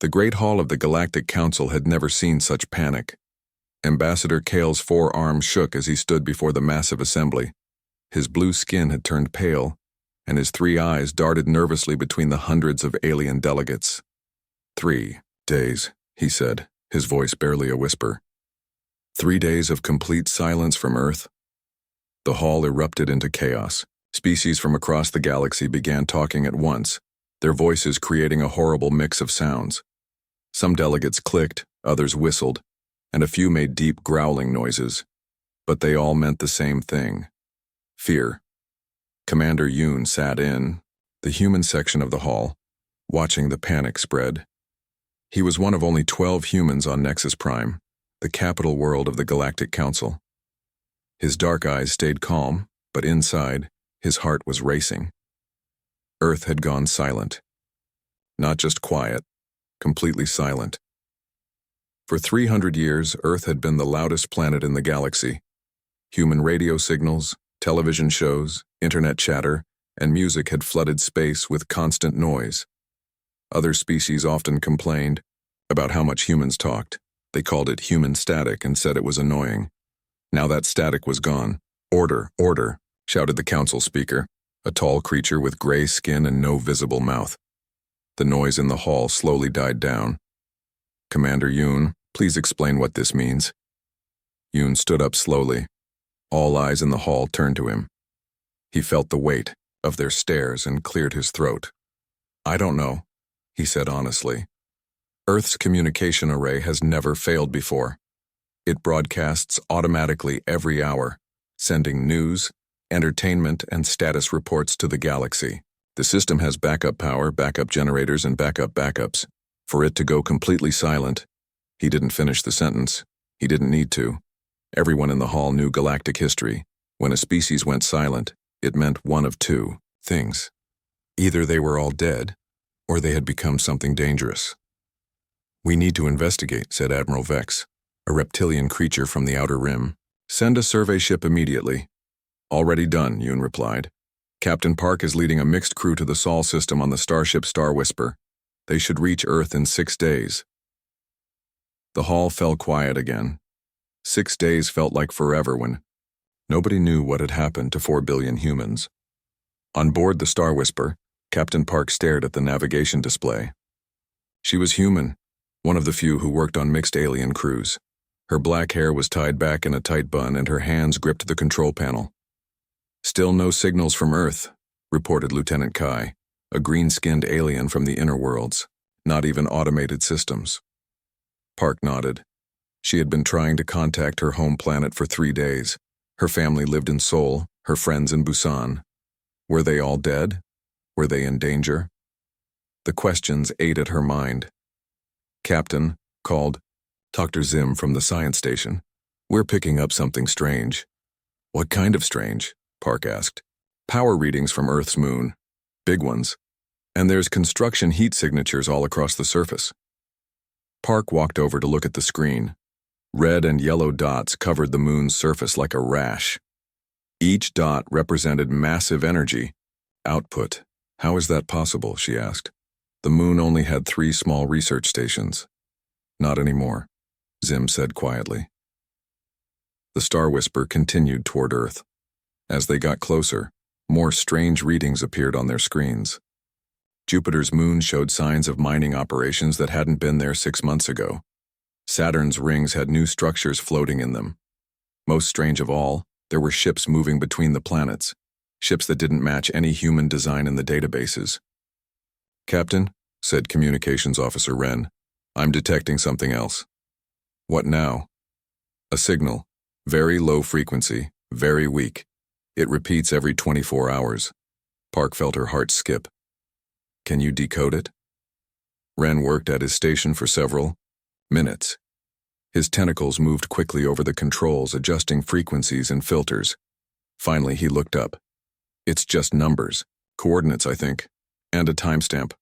The Great Hall of the Galactic Council had never seen such panic. Ambassador Kale's forearm shook as he stood before the massive assembly. His blue skin had turned pale, and his 3 eyes darted nervously between the hundreds of alien delegates. 3 days, he said, his voice barely a whisper. 3 days of complete silence from Earth. The hall erupted into chaos. Species from across the galaxy began talking at once, their voices creating a horrible mix of sounds. Some delegates clicked, others whistled, and a few made deep growling noises. But they all meant the same thing: fear. Commander Yoon sat in the human section of the hall, watching the panic spread. He was one of only 12 humans on Nexus Prime, the capital world of the Galactic Council. His dark eyes stayed calm, but inside, his heart was racing. Earth had gone silent. Not just quiet, completely silent. For 300 years, Earth had been the loudest planet in the galaxy. Human radio signals, television shows, internet chatter, and music had flooded space with constant noise. Other species often complained about how much humans talked. They called it human static and said it was annoying. Now that static was gone. "Order, order," shouted the council speaker, a tall creature with gray skin and no visible mouth. The noise in the hall slowly died down. "Commander Yoon, please explain what this means." Yoon stood up slowly. All eyes in the hall turned to him. He felt the weight of their stares and cleared his throat. "I don't know," he said honestly. "Earth's communication array has never failed before. It broadcasts automatically every hour, sending news, entertainment, and status reports to the galaxy. The system has backup power, backup generators, and backup backups. For it to go completely silent," he didn't finish the sentence. He didn't need to. Everyone in the hall knew galactic history. When a species went silent, it meant one of two things. Either they were all dead, or they had become something dangerous. "We need to investigate," said Admiral Vex, a reptilian creature from the Outer Rim. "Send a survey ship immediately." "Already done," Yoon replied. "Captain Park is leading a mixed crew to the Sol system on the starship Star Whisper. They should reach Earth in 6 days. The hall fell quiet again. 6 days felt like forever when nobody knew what had happened to 4 billion humans. On board the Star Whisper, Captain Park stared at the navigation display. She was human, one of the few who worked on mixed alien crews. Her black hair was tied back in a tight bun and her hands gripped the control panel. "Still no signals from Earth," reported Lieutenant Kai, a green-skinned alien from the inner worlds, not even automated systems. Park nodded. She had been trying to contact her home planet for 3 days. Her family lived in Seoul, her friends in Busan. Were they all dead? Were they in danger? The questions ate at her mind. "Captain," called Dr. Zim from the science station. "We're picking up something strange." "What kind of strange?" Park asked. "Power readings from Earth's moon. Big ones. And there's construction heat signatures all across the surface." Park walked over to look at the screen. Red and yellow dots covered the moon's surface like a rash. Each dot represented massive energy output. "How is that possible?" she asked. "The moon only had 3 small research stations." "Not anymore," Zim said quietly. The Star Whisper continued toward Earth. As they got closer, more strange readings appeared on their screens. Jupiter's moon showed signs of mining operations that hadn't been there 6 months ago. Saturn's rings had new structures floating in them. Most strange of all, there were ships moving between the planets, ships that didn't match any human design in the databases. "Captain," said Communications Officer Wren, "I'm detecting something else." "What now?" "A signal. Very low frequency, very weak. It repeats every 24 hours. Park felt her heart skip. "Can you decode it?" Wren worked at his station for several minutes. His tentacles moved quickly over the controls, adjusting frequencies and filters. Finally, he looked up. "It's just numbers. Coordinates, I think. And a timestamp."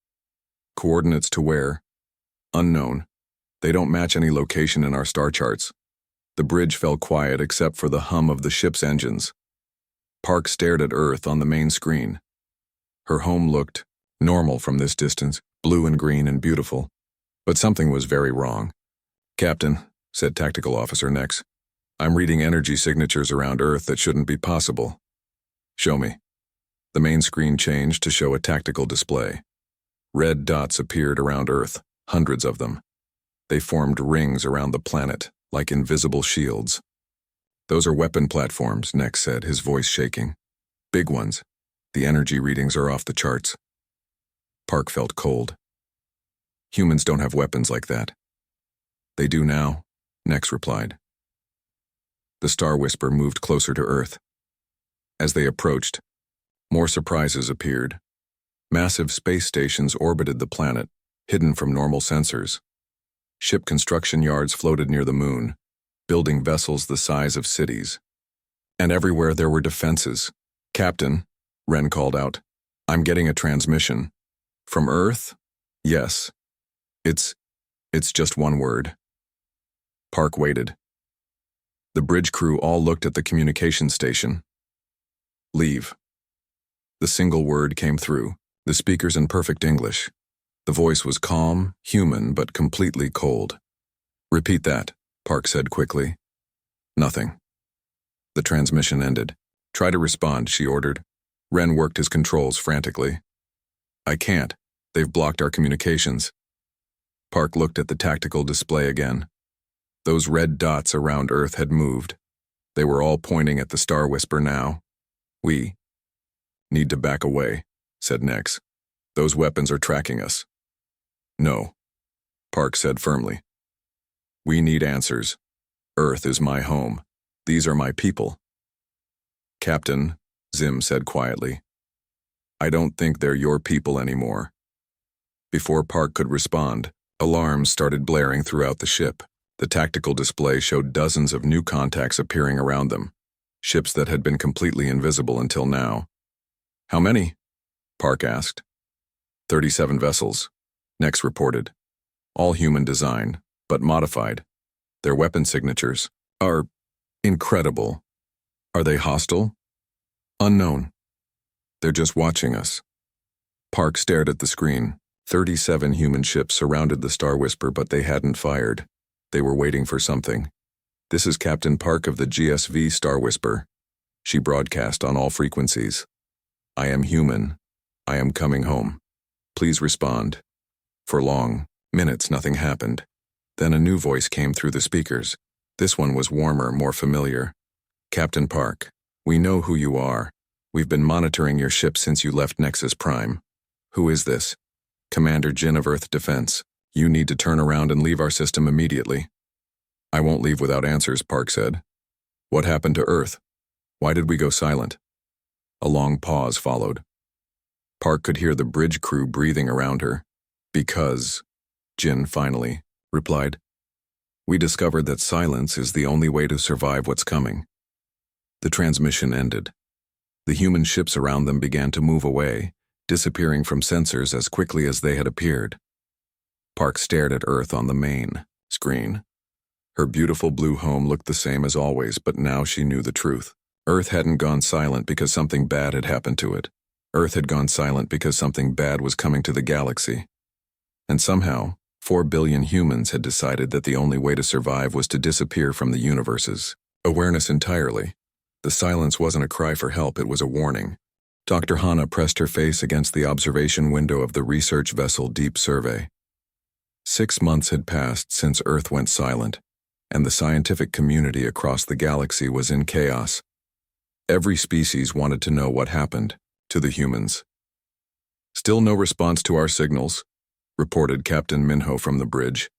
"Coordinates to where?" "Unknown. They don't match any location in our star charts." The bridge fell quiet except for the hum of the ship's engines. Park stared at Earth on the main screen. Her home looked normal from this distance, blue and green and beautiful. But something was very wrong. "Captain," said Tactical Officer Nex, "I'm reading energy signatures around Earth that shouldn't be possible." "Show me." The main screen changed to show a tactical display. Red dots appeared around Earth, hundreds of them. They formed rings around the planet, like invisible shields. "Those are weapon platforms," Nex said, his voice shaking. "Big ones. The energy readings are off the charts." Park felt cold. "Humans don't have weapons like that." "They do now," Nex replied. The Star Whisper moved closer to Earth. As they approached, more surprises appeared. Massive space stations orbited the planet, hidden from normal sensors. Ship construction yards floated near the moon, building vessels the size of cities. And everywhere there were defenses. "Captain," Ren called out, "I'm getting a transmission." "From Earth?" "Yes. It's just one word." Park waited. The bridge crew all looked at the communication station. "Leave." The single word came through, the speakers in perfect English. The voice was calm, human, but completely cold. "Repeat that," Park said quickly. Nothing. The transmission ended. "Try to respond," she ordered. Ren worked his controls frantically. "I can't. They've blocked our communications." Park looked at the tactical display again. Those red dots around Earth had moved. They were all pointing at the Star Whisper now. "We need to back away," said Nex. "Those weapons are tracking us." "No," Park said firmly. "We need answers. Earth is my home. These are my people." "Captain," Zim said quietly, "I don't think they're your people anymore." Before Park could respond, alarms started blaring throughout the ship. The tactical display showed dozens of new contacts appearing around them, ships that had been completely invisible until now. "How many?" Park asked. 37 vessels, Nex reported. "All human design, but modified. Their weapon signatures are incredible." "Are they hostile?" "Unknown. They're just watching us." Park stared at the screen. 37 human ships surrounded the Star Whisper, but they hadn't fired. They were waiting for something. "This is Captain Park of the GSV Star Whisper." She broadcast on all frequencies. "I am human. I am coming home. Please respond." For long minutes, nothing happened. Then a new voice came through the speakers. This one was warmer, more familiar. "Captain Park, we know who you are. We've been monitoring your ship since you left Nexus Prime." "Who is this?" "Commander Jin of Earth Defense. You need to turn around and leave our system immediately." "I won't leave without answers," Park said. "What happened to Earth? Why did we go silent?" A long pause followed. Park could hear the bridge crew breathing around her. "Because," Jin finally replied, "we discovered that silence is the only way to survive what's coming." The transmission ended. The human ships around them began to move away, disappearing from sensors as quickly as they had appeared. Park stared at Earth on the main screen. Her beautiful blue home looked the same as always, but now she knew the truth. Earth hadn't gone silent because something bad had happened to it. Earth had gone silent because something bad was coming to the galaxy. And somehow, 4 billion humans had decided that the only way to survive was to disappear from the universe's awareness entirely. The silence wasn't a cry for help, it was a warning. Dr. Hana pressed her face against the observation window of the research vessel Deep Survey. 6 months had passed since Earth went silent, and the scientific community across the galaxy was in chaos. Every species wanted to know what happened to the humans. "Still no response to our signals," reported Captain Minho from the bridge.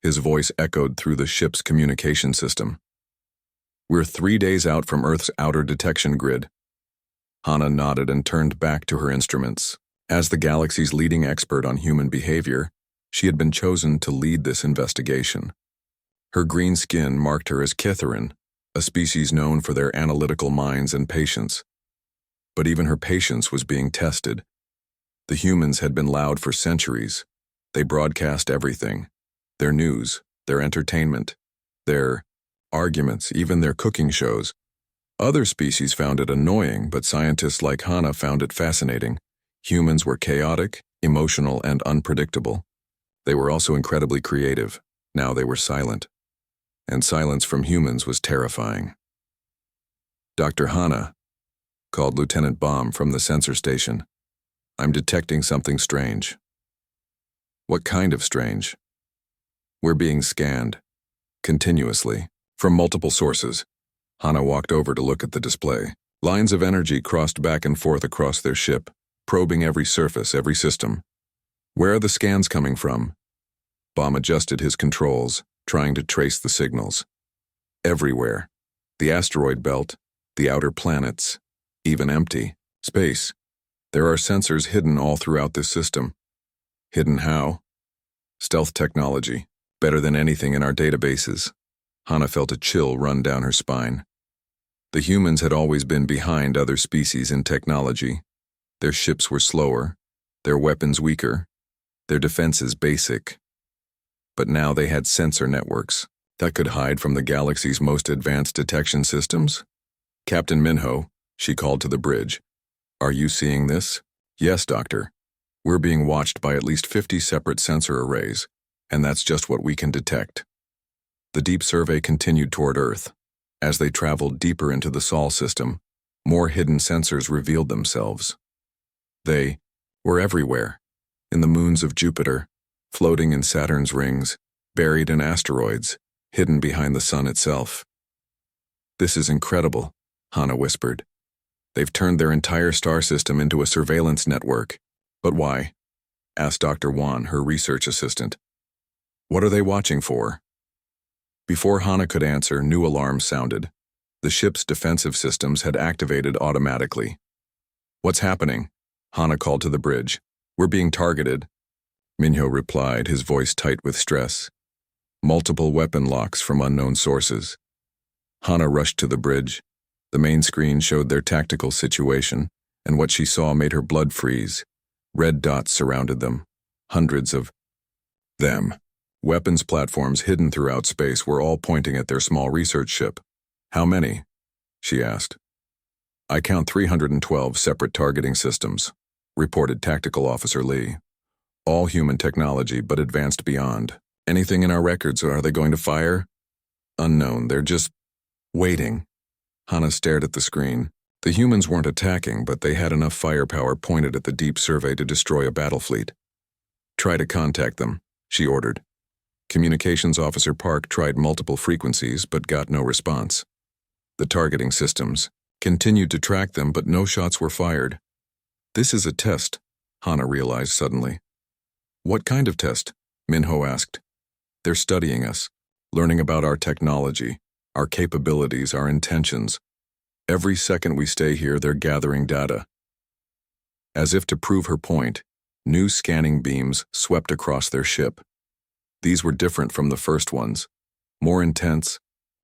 His voice echoed through the ship's communication system. "We're 3 days out from Earth's outer detection grid." Hana nodded and turned back to her instruments. As the galaxy's leading expert on human behavior, she had been chosen to lead this investigation. Her green skin marked her as Kitharin, a species known for their analytical minds and patience. But even her patience was being tested. The humans had been loud for centuries. They broadcast everything. Their news, their entertainment, their arguments, even their cooking shows. Other species found it annoying, but scientists like Hana found it fascinating. Humans were chaotic, emotional, and unpredictable. They were also incredibly creative. Now they were silent. And silence from humans was terrifying. "Dr. Hana," called Lieutenant Baum from the sensor station. "I'm detecting something strange." "What kind of strange?" "We're being scanned. Continuously. From multiple sources." Hana walked over to look at the display. Lines of energy crossed back and forth across their ship, probing every surface, every system. "Where are the scans coming from?" Baum adjusted his controls, trying to trace the signals. "Everywhere. The asteroid belt, the outer planets, even empty space. There are sensors hidden all throughout this system." "Hidden how?" "Stealth technology, better than anything in our databases." Hana felt a chill run down her spine. The humans had always been behind other species in technology. Their ships were slower, their weapons weaker, their defenses basic. But now they had sensor networks that could hide from the galaxy's most advanced detection systems. "Captain Minho," she called to the bridge. "Are you seeing this?" "Yes, Doctor. We're being watched by at least 50 separate sensor arrays, and that's just what we can detect." The deep survey continued toward Earth. As they traveled deeper into the Sol system, more hidden sensors revealed themselves. They were everywhere, in the moons of Jupiter, floating in Saturn's rings, buried in asteroids, hidden behind the sun itself. "This is incredible," Hana whispered. "They've turned their entire star system into a surveillance network." "But why?" asked Dr. Wan, her research assistant. "What are they watching for?" Before Hana could answer, new alarms sounded. The ship's defensive systems had activated automatically. "What's happening?" Hana called to the bridge. "We're being targeted." Minho replied, his voice tight with stress. "Multiple weapon locks from unknown sources." Hana rushed to the bridge. The main screen showed their tactical situation, and what she saw made her blood freeze. Red dots surrounded them. Hundreds of them. Weapons platforms hidden throughout space were all pointing at their small research ship. "How many?" she asked. "I count 312 separate targeting systems," reported Tactical Officer Lee. "All human technology, but advanced beyond. Anything in our records, or are they going to fire?" "Unknown, they're just waiting." Hana stared at the screen. The humans weren't attacking, but they had enough firepower pointed at the deep survey to destroy a battle fleet. "Try to contact them," she ordered. Communications Officer Park tried multiple frequencies but got no response. The targeting systems continued to track them, but no shots were fired. "This is a test," Hana realized suddenly. "What kind of test?" Minho asked. "They're studying us, learning about our technology, our capabilities, our intentions. Every second we stay here, they're gathering data." As if to prove her point, new scanning beams swept across their ship. These were different from the first ones, more intense,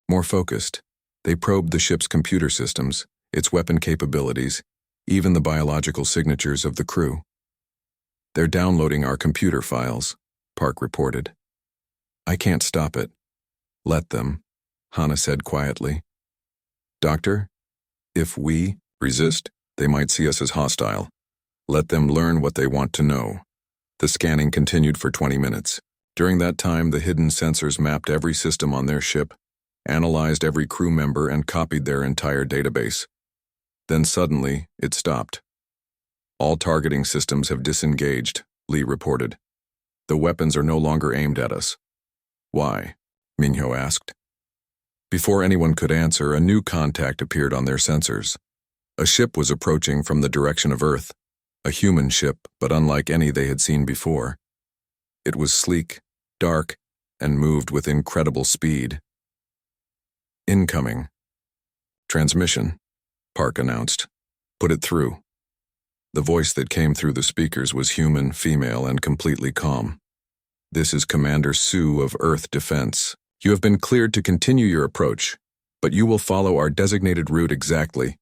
more focused. They probed the ship's computer systems, its weapon capabilities, even the biological signatures of the crew. "They're downloading our computer files," Park reported. "I can't stop it." "Let them," Hana said quietly. "Doctor, if we resist, they might see us as hostile. Let them learn what they want to know." The scanning continued for 20 minutes. During that time, the hidden sensors mapped every system on their ship, analyzed every crew member, and copied their entire database. Then suddenly, it stopped. "All targeting systems have disengaged," Lee reported. "The weapons are no longer aimed at us." "Why?" Minho asked. Before anyone could answer, a new contact appeared on their sensors. A ship was approaching from the direction of Earth, a human ship, but unlike any they had seen before. It was sleek, dark, and moved with incredible speed. "Incoming." "Transmission," Park announced. "Put it through." The voice that came through the speakers was human, female, and completely calm. "This is Commander Sue of Earth Defense. You have been cleared to continue your approach, but you will follow our designated route exactly.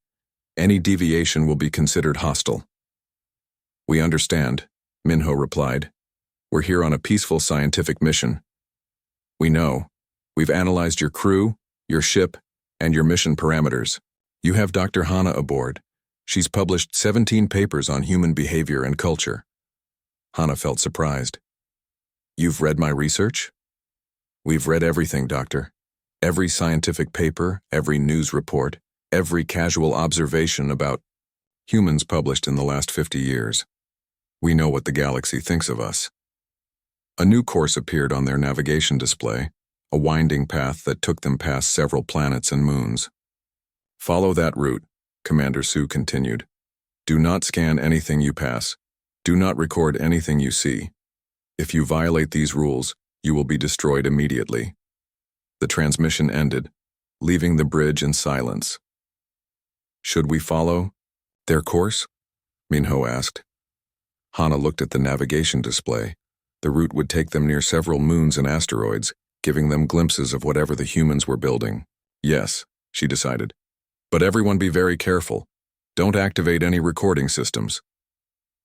Any deviation will be considered hostile." "We understand," Minho replied. "We're here on a peaceful scientific mission." "We know. We've analyzed your crew, your ship, and your mission parameters. You have Dr. Hana aboard. She's published 17 papers on human behavior and culture." Hana felt surprised. You've read my research? We've read everything, Doctor. Every scientific paper, every news report, every casual observation about humans published in the last 50 years. We know what the galaxy thinks of us. A new course appeared on their navigation display, a winding path that took them past several planets and moons. Follow that route, Commander Sue continued. Do not scan anything you pass. Do not record anything you see. If you violate these rules, you will be destroyed immediately. The transmission ended, leaving the bridge in silence. Should we follow their course? Minho asked. Hana looked at the navigation display. The route would take them near several moons and asteroids, giving them glimpses of whatever the humans were building. Yes, she decided. But everyone be very careful. Don't activate any recording systems.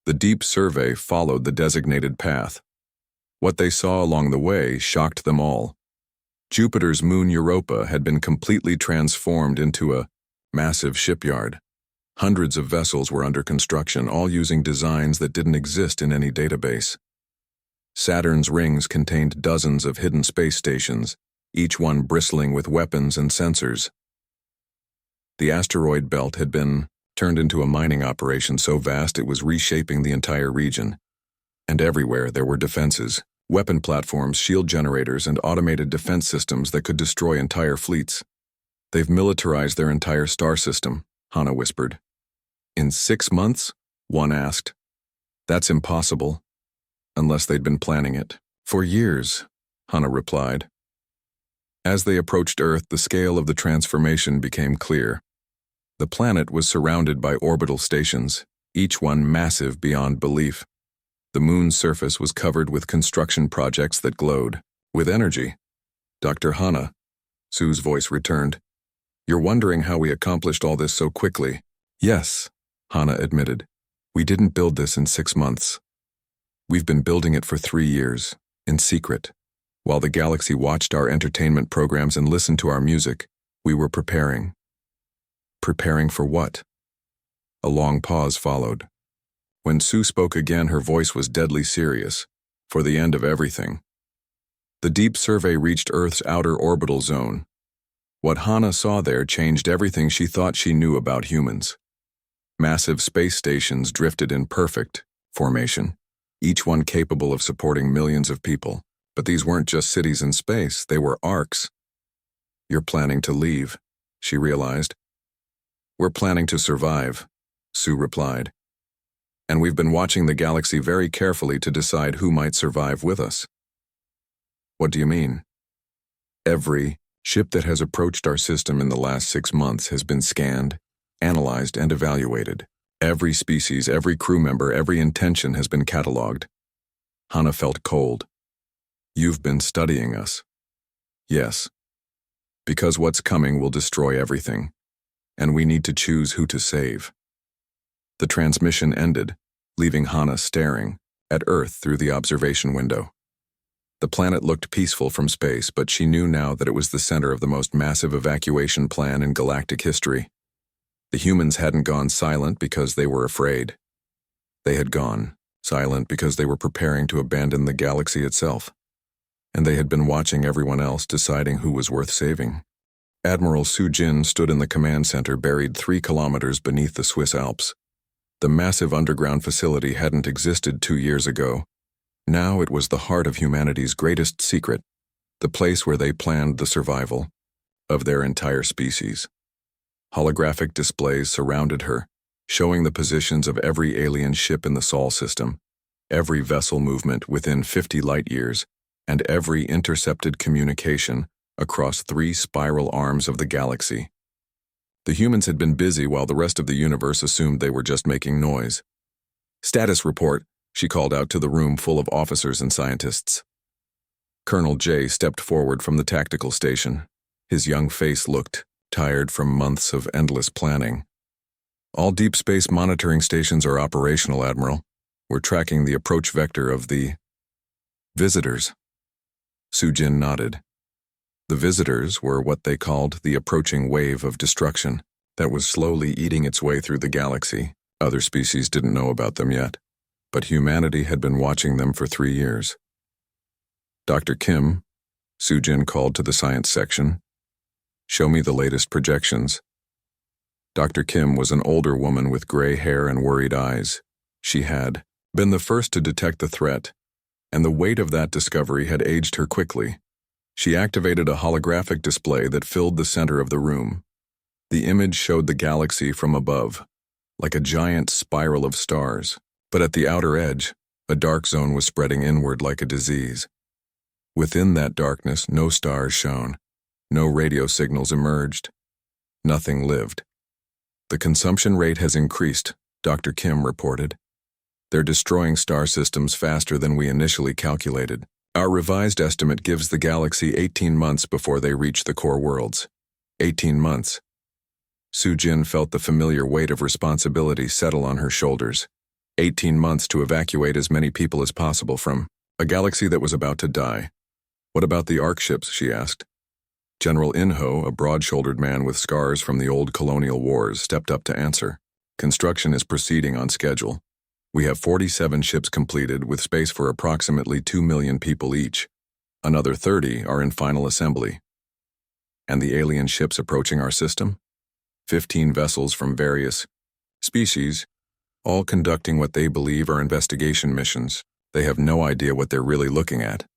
The deep survey followed the designated path. What they saw along the way shocked them all. Jupiter's moon Europa had been completely transformed into a massive shipyard. Hundreds of vessels were under construction, all using designs that didn't exist in any database. Saturn's rings contained dozens of hidden space stations, each one bristling with weapons and sensors. The asteroid belt had been turned into a mining operation so vast it was reshaping the entire region. And everywhere there were defenses, weapon platforms, shield generators, and automated defense systems that could destroy entire fleets. They've militarized their entire star system, Hana whispered. In 6 months? One asked. That's impossible. Unless they'd been planning it. For years, Hana replied. As they approached Earth, the scale of the transformation became clear. The planet was surrounded by orbital stations, each one massive beyond belief. The moon's surface was covered with construction projects that glowed with energy. Dr. Hana, Sue's voice returned. You're wondering how we accomplished all this so quickly. Yes, Hana admitted. We didn't build this in 6 months. We've been building it for 3 years, in secret. While the galaxy watched our entertainment programs and listened to our music, we were preparing. Preparing for what? A long pause followed. When Sue spoke again, her voice was deadly serious. For the end of everything. The deep survey reached Earth's outer orbital zone. What Hana saw there changed everything she thought she knew about humans. Massive space stations drifted in perfect formation, each one capable of supporting millions of people. But these weren't just cities in space, they were arcs. You're planning to leave, she realized. We're planning to survive, Sue replied. And we've been watching the galaxy very carefully to decide who might survive with us. What do you mean? Every ship that has approached our system in the last 6 months has been scanned, analyzed, and evaluated. Every species, every crew member, every intention has been cataloged. Hana felt cold. You've been studying us. Yes. Because what's coming will destroy everything, and we need to choose who to save. The transmission ended, leaving Hana staring at Earth through the observation window. The planet looked peaceful from space, but she knew now that it was the center of the most massive evacuation plan in galactic history. The humans hadn't gone silent because they were afraid. They had gone silent because they were preparing to abandon the galaxy itself. And they had been watching everyone else, deciding who was worth saving. Admiral Su Jin stood in the command center buried 3 kilometers beneath the Swiss Alps. The massive underground facility hadn't existed 2 years ago. Now it was the heart of humanity's greatest secret, the place where they planned the survival of their entire species. Holographic displays surrounded her, showing the positions of every alien ship in the Sol system, every vessel movement within 50 light-years, and every intercepted communication across 3 spiral arms of the galaxy. The humans had been busy while the rest of the universe assumed they were just making noise. Status report, she called out to the room full of officers and scientists. Colonel J stepped forward from the tactical station. His young face looked tired from months of endless planning. All deep space monitoring stations are operational, Admiral. We're tracking the approach vector of the visitors. Su Jin nodded. The visitors were what they called the approaching wave of destruction that was slowly eating its way through the galaxy. Other species didn't know about them yet, but humanity had been watching them for 3 years. Dr. Kim, Sujin called to the science section. Show me the latest projections. Dr. Kim was an older woman with gray hair and worried eyes. She had been the first to detect the threat, and the weight of that discovery had aged her quickly. She activated a holographic display that filled the center of the room. The image showed the galaxy from above, like a giant spiral of stars, but at the outer edge, a dark zone was spreading inward like a disease. Within that darkness, no stars shone, no radio signals emerged, nothing lived. The consumption rate has increased, Dr. Kim reported. They're destroying star systems faster than we initially calculated. Our revised estimate gives the galaxy 18 months before they reach the core worlds. 18 months. Sujin felt the familiar weight of responsibility settle on her shoulders. 18 months to evacuate as many people as possible from a galaxy that was about to die. What about the Ark ships, she asked. General Inho, a broad-shouldered man with scars from the old colonial wars, stepped up to answer. Construction is proceeding on schedule. We have 47 ships completed with space for approximately 2 million people each. Another 30 are in final assembly. And the alien ships approaching our system? 15 vessels from various species, all conducting what they believe are investigation missions. They have no idea what they're really looking at.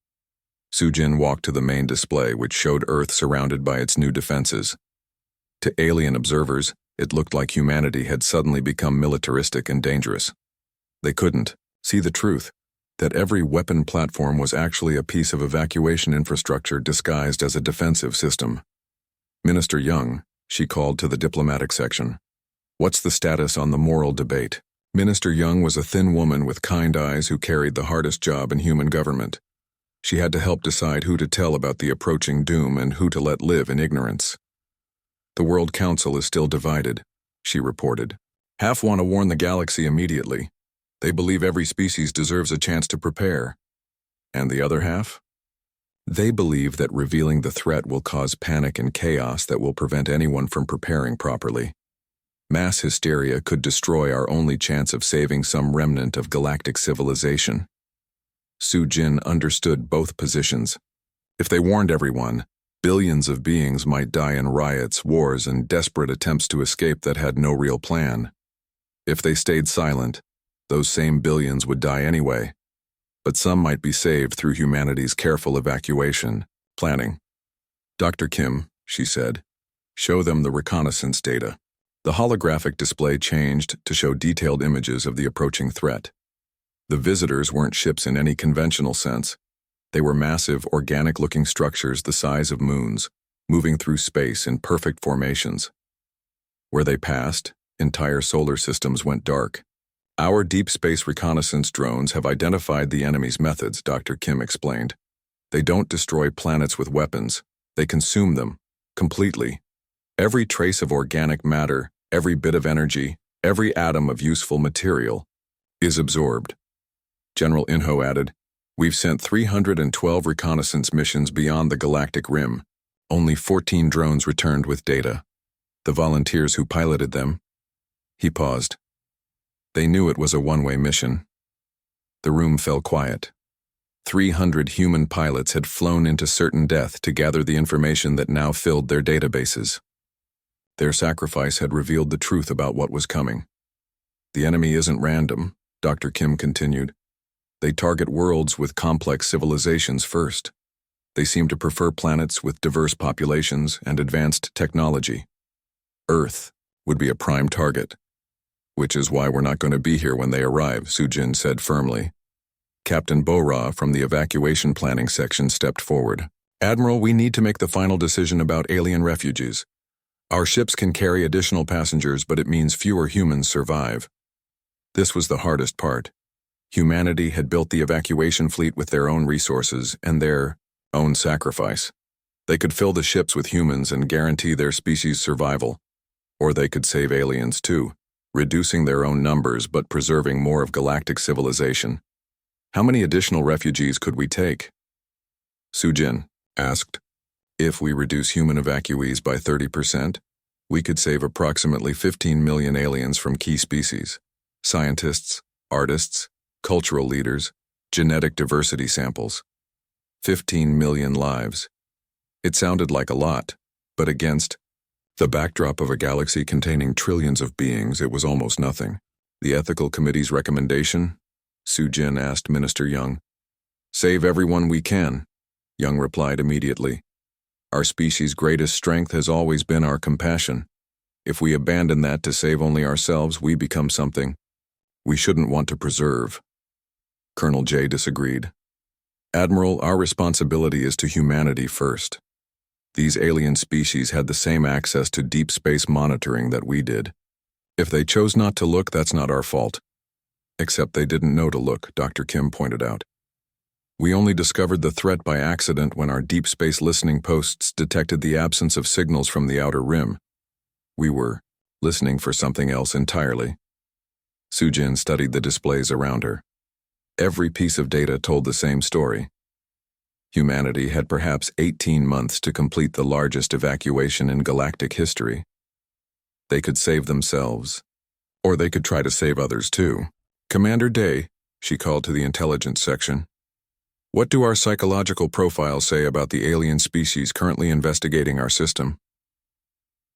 Sujin walked to the main display, which showed Earth surrounded by its new defenses. To alien observers, it looked like humanity had suddenly become militaristic and dangerous. They couldn't see the truth, that every weapon platform was actually a piece of evacuation infrastructure disguised as a defensive system. Minister Young, she called to the diplomatic section. What's the status on the moral debate? Minister Young was a thin woman with kind eyes who carried the hardest job in human government. She had to help decide who to tell about the approaching doom and who to let live in ignorance. The World Council is still divided, she reported. Half want to warn the galaxy immediately. They believe every species deserves a chance to prepare. And the other half? They believe that revealing the threat will cause panic and chaos that will prevent anyone from preparing properly. Mass hysteria could destroy our only chance of saving some remnant of galactic civilization. Sujin understood both positions. If they warned everyone, billions of beings might die in riots, wars, and desperate attempts to escape that had no real plan. If they stayed silent, those same billions would die anyway. But some might be saved through humanity's careful evacuation planning. Dr. Kim, she said, show them the reconnaissance data. The holographic display changed to show detailed images of the approaching threat. The visitors weren't ships in any conventional sense. They were massive, organic-looking structures the size of moons, moving through space in perfect formations. Where they passed, entire solar systems went dark. Our deep space reconnaissance drones have identified the enemy's methods, Dr. Kim explained. They don't destroy planets with weapons. They consume them, completely. Every trace of organic matter, every bit of energy, every atom of useful material is absorbed. General Inho added, we've sent 312 reconnaissance missions beyond the galactic rim. Only 14 drones returned with data. The volunteers who piloted them. He paused. They knew it was a one-way mission. The room fell quiet. 300 human pilots had flown into certain death to gather the information that now filled their databases. Their sacrifice had revealed the truth about what was coming. The enemy isn't random, Dr. Kim continued. They target worlds with complex civilizations first. They seem to prefer planets with diverse populations and advanced technology. Earth would be a prime target. Which is why we're not going to be here when they arrive, Sujin said firmly. Captain Bora from the evacuation planning section stepped forward. Admiral, we need to make the final decision about alien refugees. Our ships can carry additional passengers, but it means fewer humans survive. This was the hardest part. Humanity had built the evacuation fleet with their own resources and their own sacrifice. They could fill the ships with humans and guarantee their species' survival. Or they could save aliens too, reducing their own numbers but preserving more of galactic civilization. How many additional refugees could we take? Sujin asked. If we reduce human evacuees by 30%, we could save approximately 15 million aliens from key species, scientists, artists, cultural leaders, genetic diversity samples. 15 million lives. It sounded like a lot, but against the backdrop of a galaxy containing trillions of beings, it was almost nothing. The Ethical Committee's recommendation? Su-Jin asked Minister Young. Save everyone we can, Young replied immediately. Our species' greatest strength has always been our compassion. If we abandon that to save only ourselves, we become something we shouldn't want to preserve. Colonel J disagreed. Admiral, our responsibility is to humanity first. These alien species had the same access to deep space monitoring that we did. If they chose not to look, that's not our fault. Except they didn't know to look, Dr. Kim pointed out. We only discovered the threat by accident when our deep space listening posts detected the absence of signals from the outer rim. We were listening for something else entirely. Su-Jin studied the displays around her. Every piece of data told the same story. Humanity had perhaps 18 months to complete the largest evacuation in galactic history. They could save themselves, or they could try to save others too. Commander Day, she called to the intelligence section. What do our psychological profiles say about the alien species currently investigating our system?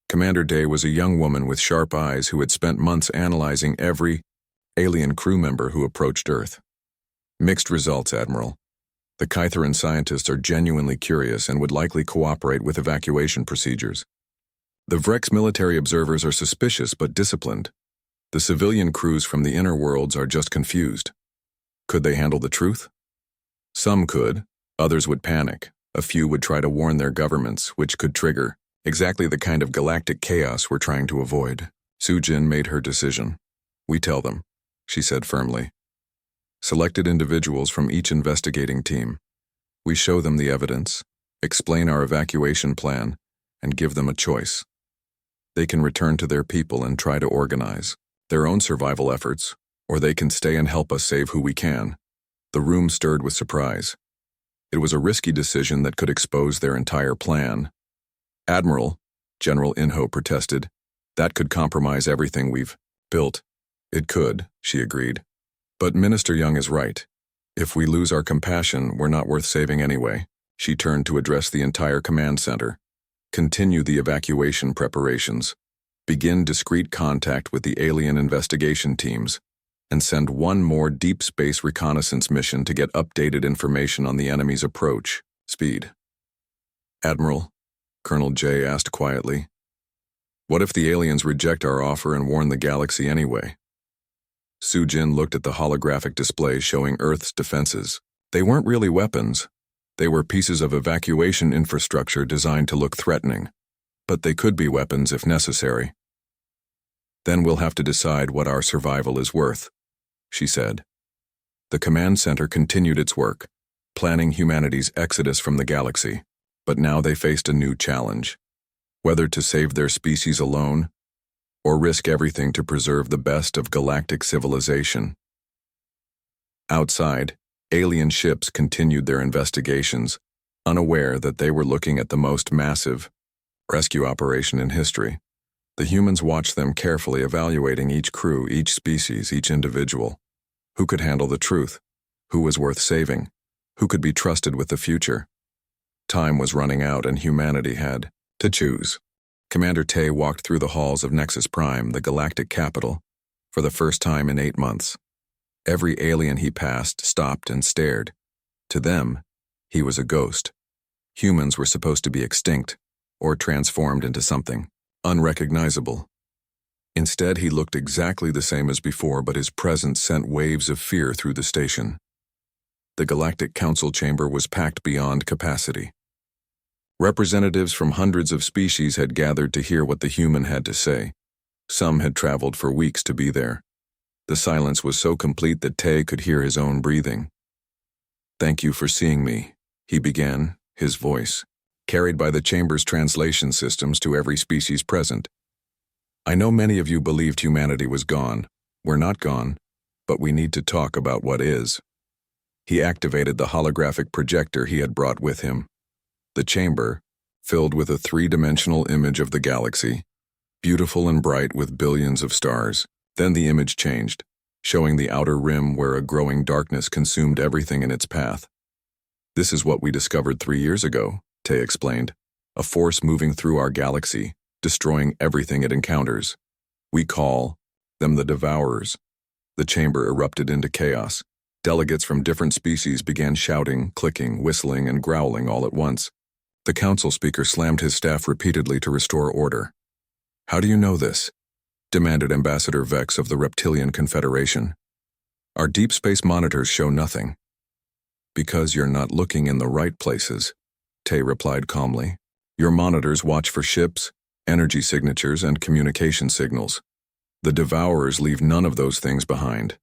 Commander Day was a young woman with sharp eyes who had spent months analyzing every alien crew member who approached Earth. Mixed results, Admiral. The Kytheran scientists are genuinely curious and would likely cooperate with evacuation procedures. The Vrex military observers are suspicious but disciplined. The civilian crews from the inner worlds are just confused. Could they handle the truth? Some could, others would panic. A few would try to warn their governments, which could trigger exactly the kind of galactic chaos we're trying to avoid. Su-Jin made her decision. We tell them, she said firmly. Selected individuals from each investigating team. We show them the evidence, explain our evacuation plan, and give them a choice. They can return to their people and try to organize their own survival efforts, or they can stay and help us save who we can. The room stirred with surprise. It was a risky decision that could expose their entire plan. Admiral, General Inho protested, that could compromise everything we've built. It could, she agreed. But Minister Young is right. If we lose our compassion, we're not worth saving anyway. She turned to address the entire command center. Continue the evacuation preparations. Begin discreet contact with the alien investigation teams, and send one more deep space reconnaissance mission to get updated information on the enemy's approach. Speed. Admiral, Colonel J asked quietly, what if the aliens reject our offer and warn the galaxy anyway? Su-Jin looked at the holographic display showing Earth's defenses. They weren't really weapons. They were pieces of evacuation infrastructure designed to look threatening. But they could be weapons if necessary. Then we'll have to decide what our survival is worth, she said. The command center continued its work, planning humanity's exodus from the galaxy. But now they faced a new challenge. Whether to save their species alone, or risk everything to preserve the best of galactic civilization. Outside, alien ships continued their investigations, unaware that they were looking at the most massive rescue operation in history. The humans watched them carefully, evaluating each crew, each species, each individual. Who could handle the truth? Who was worth saving? Who could be trusted with the future? Time was running out and humanity had to choose. Commander Tay walked through the halls of Nexus Prime, the galactic capital, for the first time in 8 months. Every alien he passed stopped and stared. To them, he was a ghost. Humans were supposed to be extinct, or transformed into something unrecognizable. Instead, he looked exactly the same as before, but his presence sent waves of fear through the station. The Galactic Council chamber was packed beyond capacity. Representatives from hundreds of species had gathered to hear what the human had to say. Some had traveled for weeks to be there. The silence was so complete that Tay could hear his own breathing. Thank you for seeing me, he began, his voice carried by the chamber's translation systems to every species present. I know many of you believed humanity was gone. We're not gone, but we need to talk about what is. He activated the holographic projector he had brought with him. The chamber, filled with a three-dimensional image of the galaxy, beautiful and bright with billions of stars. Then the image changed, showing the outer rim where a growing darkness consumed everything in its path. This is what we discovered 3 years ago, Tay explained. A force moving through our galaxy, destroying everything it encounters. We call them the Devourers. The chamber erupted into chaos. Delegates from different species began shouting, clicking, whistling, and growling all at once. The council speaker slammed his staff repeatedly to restore order. "How do you know this?" demanded Ambassador Vex of the Reptilian Confederation. "Our deep space monitors show nothing." "Because you're not looking in the right places," Tay replied calmly. "Your monitors watch for ships, energy signatures, and communication signals. The Devourers leave none of those things behind.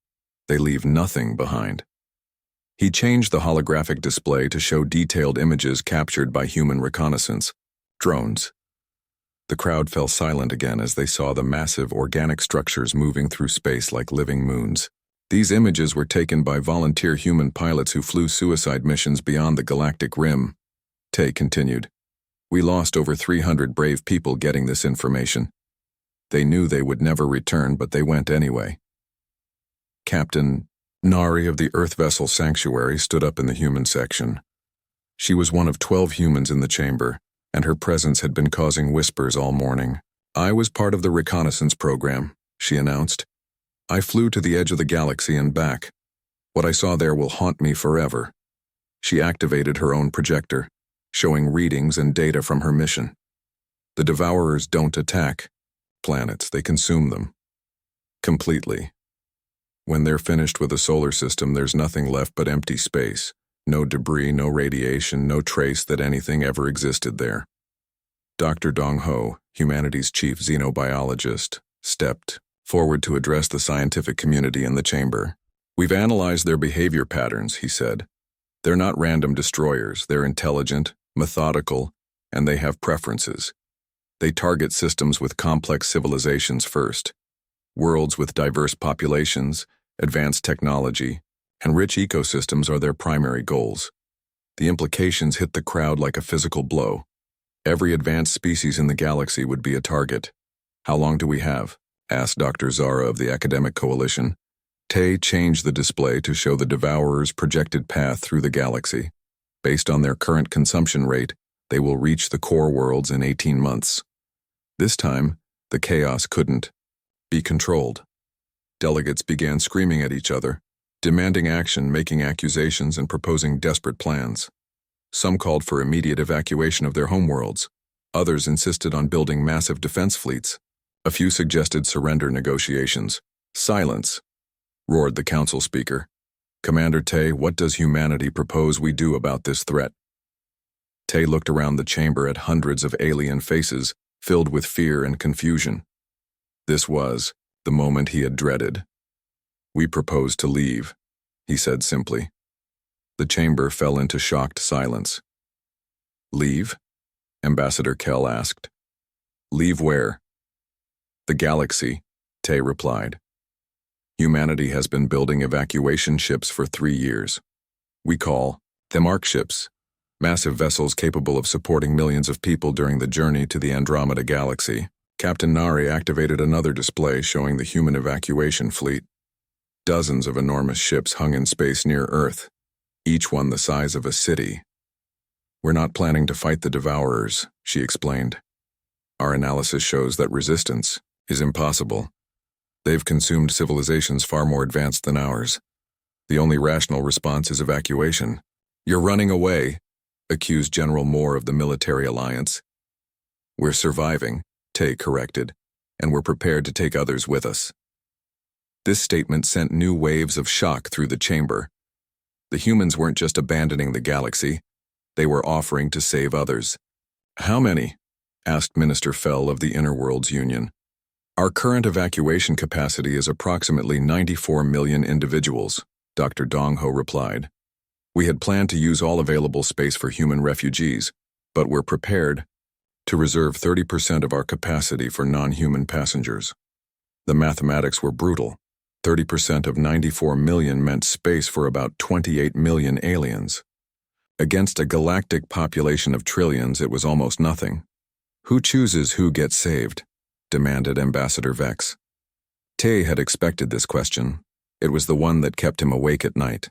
They leave nothing behind." He changed the holographic display to show detailed images captured by human reconnaissance drones. The crowd fell silent again as they saw the massive organic structures moving through space like living moons. These images were taken by volunteer human pilots who flew suicide missions beyond the galactic rim. Tay continued. "We lost over 300 brave people getting this information. They knew they would never return, but they went anyway." Captain Nari of the Earth Vessel Sanctuary stood up in the human section. She was one of 12 humans in the chamber, and her presence had been causing whispers all morning. "I was part of the reconnaissance program," she announced. "I flew to the edge of the galaxy and back. What I saw there will haunt me forever." She activated her own projector, showing readings and data from her mission. "The Devourers don't attack planets, they consume them. Completely. When they're finished with a solar system, there's nothing left but empty space. No debris, no radiation, no trace that anything ever existed there." Dr. Dong Ho, humanity's chief xenobiologist, stepped forward to address the scientific community in the chamber. "We've analyzed their behavior patterns," he said. "They're not random destroyers. They're intelligent, methodical, and they have preferences. They target systems with complex civilizations first. Worlds with diverse populations, advanced technology, and rich ecosystems are their primary goals. The implications hit the crowd like a physical blow. Every advanced species in the galaxy would be a target. "How long do we have?" asked Dr. Zara of the Academic Coalition. Tay changed the display to show the Devourers' projected path through the galaxy. Based on their current consumption rate, they will reach the core worlds in 18 months. This time, the chaos couldn't be controlled. Delegates began screaming at each other, demanding action, making accusations, and proposing desperate plans. Some called for immediate evacuation of their homeworlds. Others insisted on building massive defense fleets. A few suggested surrender negotiations. "Silence," roared the council speaker. "Commander Tay, what does humanity propose we do about this threat?" Tay looked around the chamber at hundreds of alien faces filled with fear and confusion. This was the moment he had dreaded. "We propose to leave," he said simply. The chamber fell into shocked silence. "Leave?" Ambassador Kell asked. "Leave where?" "The galaxy," Tay replied. "Humanity has been building evacuation ships for 3 years. We call them ARC ships, massive vessels capable of supporting millions of people during the journey to the Andromeda Galaxy." Captain Nari activated another display showing the human evacuation fleet. Dozens of enormous ships hung in space near Earth, each one the size of a city. "We're not planning to fight the Devourers," she explained. "Our analysis shows that resistance is impossible. They've consumed civilizations far more advanced than ours. The only rational response is evacuation." "You're running away," accused General Moore of the military alliance. "We're surviving," Tay corrected, "and we're prepared to take others with us." This statement sent new waves of shock through the chamber. The humans weren't just abandoning the galaxy, they were offering to save others. "How many?" asked Minister Fell of the Inner Worlds Union. "Our current evacuation capacity is approximately 94 million individuals," Dr. Dong Ho replied. "We had planned to use all available space for human refugees, but we're prepared to reserve 30% of our capacity for non-human passengers." The mathematics were brutal. 30% of 94 million meant space for about 28 million aliens. Against a galactic population of trillions, it was almost nothing. "Who chooses who gets saved?" demanded Ambassador Vex. Tay had expected this question. It was the one that kept him awake at night.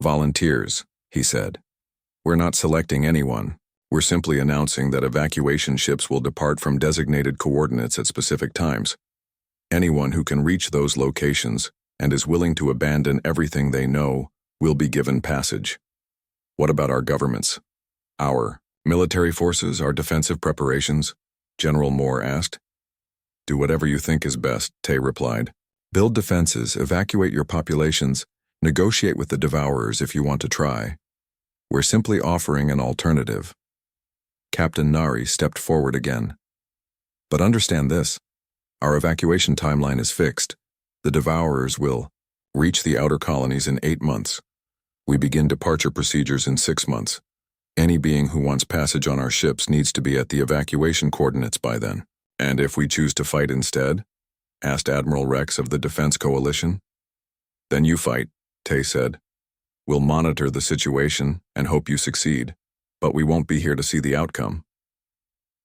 "Volunteers," he said. We're not selecting anyone. We're simply announcing that evacuation ships will depart from designated coordinates at specific times. Anyone who can reach those locations and is willing to abandon everything they know will be given passage. What about our governments? Our military forces, our defensive preparations? General Moore asked. Do whatever you think is best, Tay replied. Build defenses, evacuate your populations, negotiate with the devourers if you want to try. We're simply offering an alternative. Captain Nari stepped forward again. But understand this. Our evacuation timeline is fixed. The devourers will reach the outer colonies in 8 months. We begin departure procedures in 6 months. Any being who wants passage on our ships needs to be at the evacuation coordinates by then. And if we choose to fight instead? Asked Admiral Rex of the Defense Coalition. Then you fight, Tay said. We'll monitor the situation and hope you succeed, but we won't be here to see the outcome.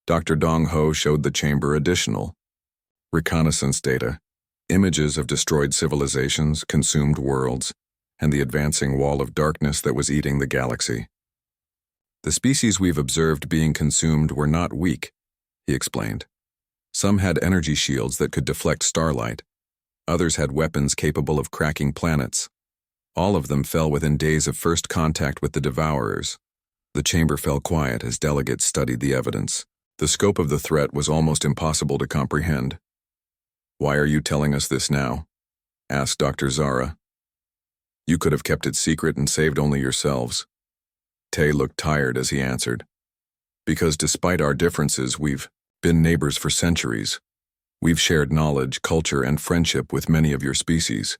Dr. Dong Ho showed the chamber additional reconnaissance data, images of destroyed civilizations, consumed worlds, and the advancing wall of darkness that was eating the galaxy. The species we've observed being consumed were not weak, he explained. Some had energy shields that could deflect starlight. Others had weapons capable of cracking planets. All of them fell within days of first contact with the devourers. The chamber fell quiet as delegates studied the evidence. The scope of the threat was almost impossible to comprehend. Why are you telling us this now? Asked Dr. Zara. You could have kept it secret and saved only yourselves. Tay looked tired as he answered. Because despite our differences, we've been neighbors for centuries. We've shared knowledge, culture, and friendship with many of your species.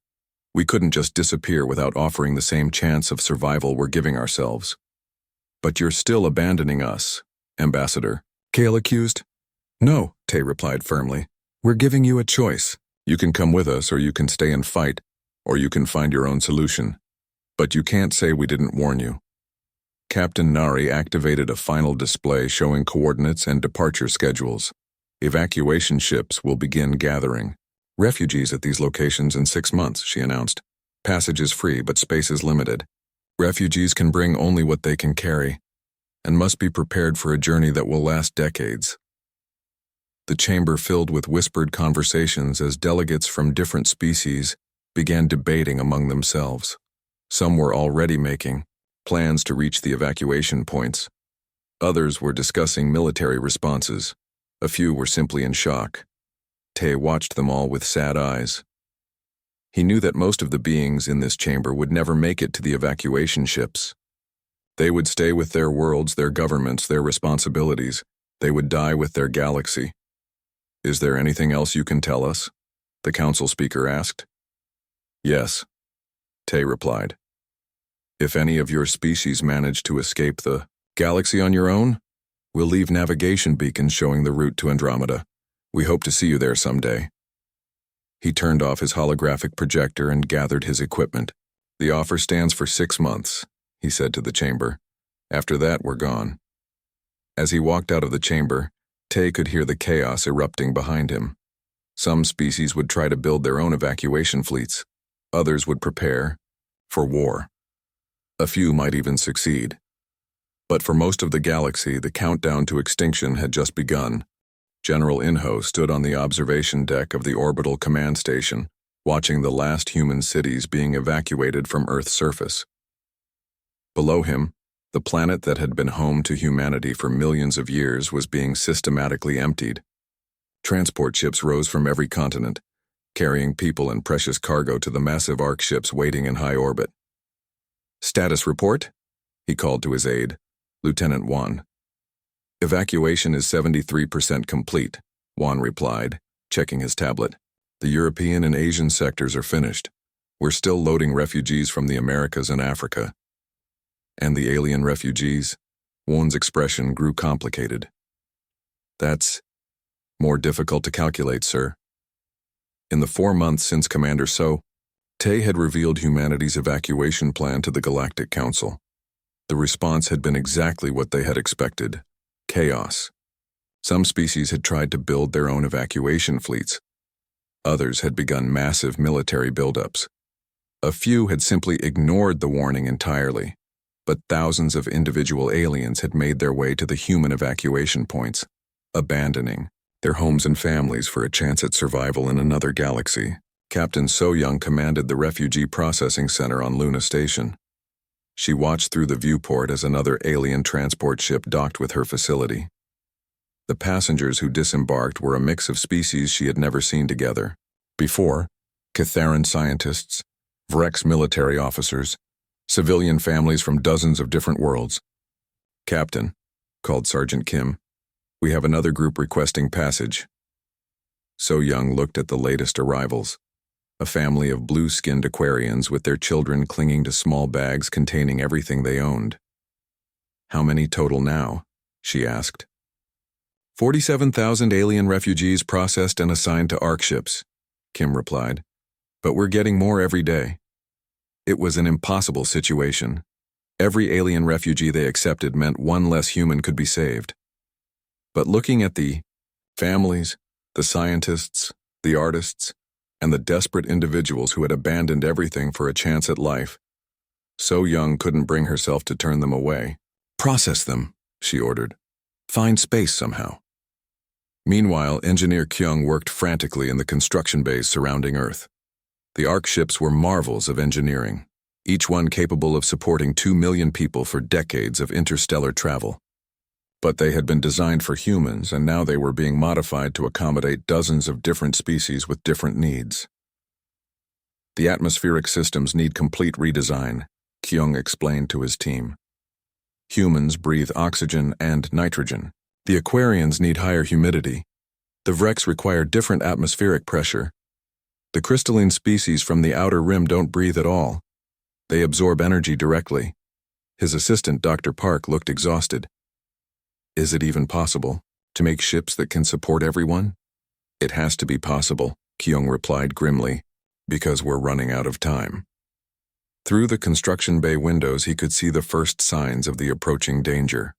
We couldn't just disappear without offering the same chance of survival we're giving ourselves. But you're still abandoning us, Ambassador, Kale accused. No, Tay replied firmly. We're giving you a choice. You can come with us, or you can stay and fight, or you can find your own solution. But you can't say we didn't warn you. Captain Nari activated a final display showing coordinates and departure schedules. Evacuation ships will begin gathering. Refugees at these locations in 6 months, she announced. Passage is free, but space is limited. Refugees can bring only what they can carry, and must be prepared for a journey that will last decades. The chamber filled with whispered conversations as delegates from different species began debating among themselves. Some were already making plans to reach the evacuation points. Others were discussing military responses. A few were simply in shock. Tay watched them all with sad eyes. He knew that most of the beings in this chamber would never make it to the evacuation ships. They would stay with their worlds, their governments, their responsibilities. They would die with their galaxy. Is there anything else you can tell us? The council speaker asked. Yes, Tay replied. If any of your species manage to escape the galaxy on your own, we'll leave navigation beacons showing the route to Andromeda. We hope to see you there someday. He turned off his holographic projector and gathered his equipment. The offer stands for 6 months, he said to the chamber. After that, we're gone. As he walked out of the chamber, Tay could hear the chaos erupting behind him. Some species would try to build their own evacuation fleets. Others would prepare for war. A few might even succeed. But for most of the galaxy, the countdown to extinction had just begun. General Inho stood on the observation deck of the orbital command station, watching the last human cities being evacuated from Earth's surface. Below him, the planet that had been home to humanity for millions of years was being systematically emptied. Transport ships rose from every continent, carrying people and precious cargo to the massive arc ships waiting in high orbit. Status report? He called to his aide, Lieutenant Wan. Evacuation is 73% complete, Wan replied, checking his tablet. The European and Asian sectors are finished. We're still loading refugees from the Americas and Africa. And the alien refugees? Wan's expression grew complicated. That's more difficult to calculate, sir. In the 4 months since Commander So, Tay had revealed humanity's evacuation plan to the Galactic Council. The response had been exactly what they had expected: chaos. Some species had tried to build their own evacuation fleets. Others had begun massive military buildups. A few had simply ignored the warning entirely. but thousands of individual aliens had made their way to the human evacuation points, abandoning their homes and families for a chance at survival in another galaxy. Captain So-Young commanded the Refugee Processing Center on Luna Station. She watched through the viewport as another alien transport ship docked with her facility. The passengers who disembarked were a mix of species she had never seen together before: Catharan scientists, Vrex military officers, civilian families from dozens of different worlds. "Captain," called Sergeant Kim, "we have another group requesting passage." So-Young looked at the latest arrivals, a family of blue-skinned Aquarians with their children clinging to small bags containing everything they owned. "How many total now?" she asked. 47,000 alien refugees processed and assigned to ARC ships," Kim replied, "but we're getting more every day." It was an impossible situation. Every alien refugee they accepted meant one less human could be saved. But looking at the families, the scientists, the artists, and the desperate individuals who had abandoned everything for a chance at life, So-Young couldn't bring herself to turn them away. "Process them," she ordered. "Find space somehow." Meanwhile, Engineer Kyung worked frantically in the construction bays surrounding Earth. The ARC ships were marvels of engineering, each one capable of supporting 2 million people for decades of interstellar travel. But they had been designed for humans, and now they were being modified to accommodate dozens of different species with different needs. "The atmospheric systems need complete redesign," Kyung explained to his team. "Humans breathe oxygen and nitrogen. The Aquarians need higher humidity. The Vrex require different atmospheric pressure. The crystalline species from the outer rim don't breathe at all. They absorb energy directly." His assistant, Dr. Park, looked exhausted. "Is it even possible to make ships that can support everyone?" "It has to be possible," Kyung replied grimly, "because we're running out of time." Through the construction bay windows, he could see the first signs of the approaching danger.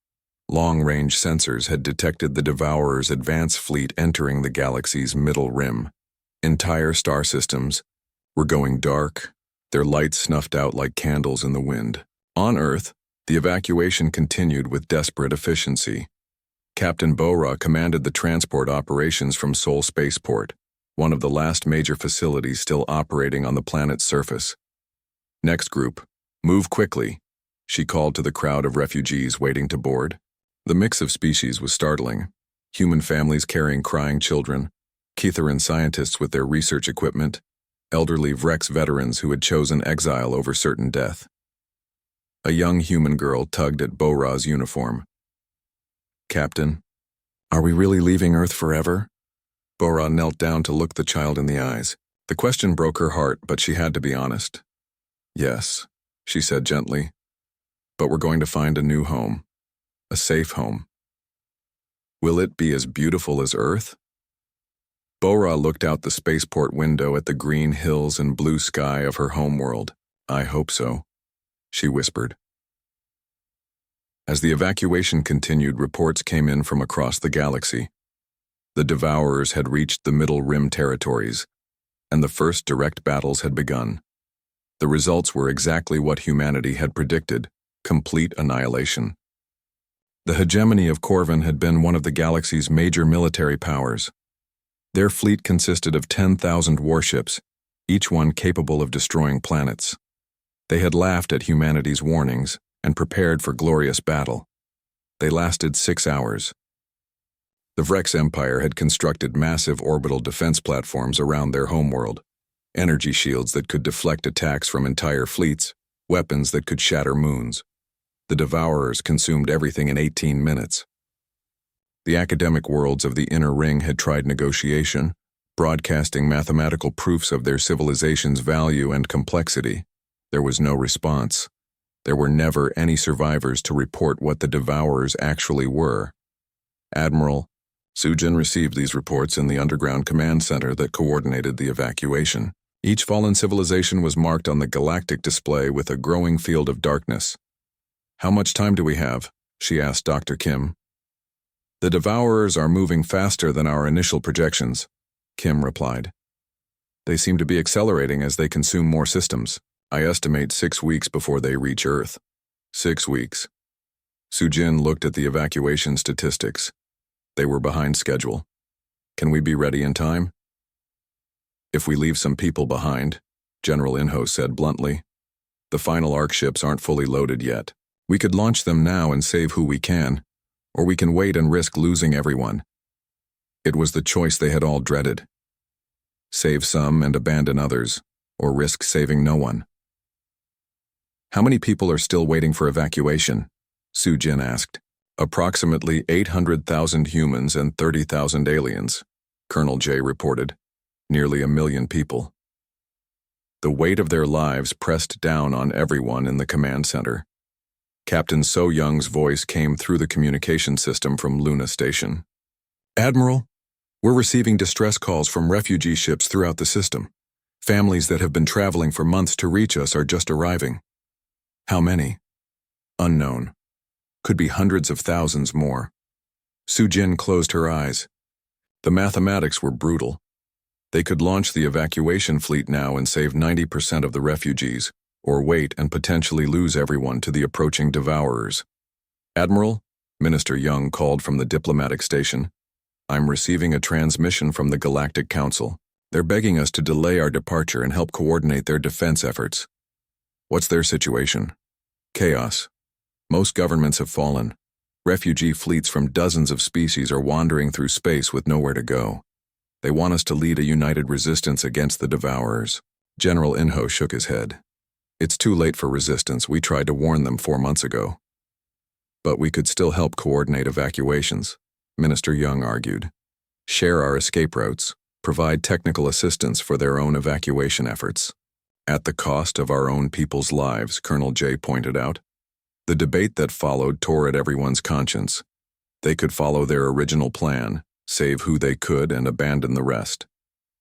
Long-range sensors had detected the Devourer's advance fleet entering the galaxy's middle rim. Entire star systems were going dark, their lights snuffed out like candles in the wind. On Earth, the evacuation continued with desperate efficiency. Captain Bora commanded the transport operations from Seoul Spaceport, one of the last major facilities still operating on the planet's surface. "Next group, move quickly," she called to the crowd of refugees waiting to board. The mix of species was startling. Human families carrying crying children, Catharan scientists with their research equipment, elderly Vrex veterans who had chosen exile over certain death. A young human girl tugged at Bora's uniform. "Captain, are we really leaving Earth forever?" Bora knelt down to look the child in the eyes. The question broke her heart, but she had to be honest. "Yes," she said gently, "but we're going to find a new home. A safe home." "Will it be as beautiful as Earth?" Bora looked out the spaceport window at the green hills and blue sky of her homeworld. "I hope so," she whispered. As the evacuation continued, reports came in from across the galaxy. The Devourers had reached the Middle Rim territories, and the first direct battles had begun. The results were exactly what humanity had predicted: complete annihilation. The hegemony of Corvin had been one of the galaxy's major military powers. Their fleet consisted of 10,000 warships, each one capable of destroying planets. They had laughed at humanity's warnings and prepared for glorious battle. They lasted 6 hours. The Vrex Empire had constructed massive orbital defense platforms around their homeworld, energy shields that could deflect attacks from entire fleets, weapons that could shatter moons. The Devourers consumed everything in 18 minutes. The academic worlds of the Inner Ring had tried negotiation, broadcasting mathematical proofs of their civilization's value and complexity. There was no response. There were never any survivors to report what the Devourers actually were. Admiral Sujin received these reports in the underground command center that coordinated the evacuation. Each fallen civilization was marked on the galactic display with a growing field of darkness. "How much time do we have?" she asked Dr. Kim. "The Devourers are moving faster than our initial projections," Kim replied. "They seem to be accelerating as they consume more systems. I estimate 6 weeks before they reach Earth." 6 weeks. Sujin looked at the evacuation statistics. They were behind schedule. Can we be ready in time? If we leave some people behind, General Inho said bluntly. The final ARC ships aren't fully loaded yet. We could launch them now and save who we can, or we can wait and risk losing everyone. It was the choice they had all dreaded. Save some and abandon others, or risk saving no one. How many people are still waiting for evacuation? Sujin asked. Approximately 800,000 humans and 30,000 aliens, Colonel J reported. Nearly 1 million people. The weight of their lives pressed down on everyone in the command center. Captain So Young's voice came through the communication system from Luna Station. Admiral, we're receiving distress calls from refugee ships throughout the system. Families that have been traveling for months to reach us are just arriving. How many? Unknown. Could be hundreds of thousands more. Sujin closed her eyes. The mathematics were brutal. They could launch the evacuation fleet now and save 90% of the refugees, or wait and potentially lose everyone to the approaching devourers. Admiral, Minister Young called from the diplomatic station. I'm receiving a transmission from the Galactic Council. They're begging us to delay our departure and help coordinate their defense efforts. What's their situation? Chaos. Most governments have fallen. Refugee fleets from dozens of species are wandering through space with nowhere to go. They want us to lead a united resistance against the devourers. General Inho shook his head. It's too late for resistance. We tried to warn them 4 months ago. But we could still help coordinate evacuations, Minister Young argued. Share our escape routes, provide technical assistance for their own evacuation efforts. At the cost of our own people's lives, Colonel J pointed out. The debate that followed tore at everyone's conscience. They could follow their original plan, save who they could and abandon the rest.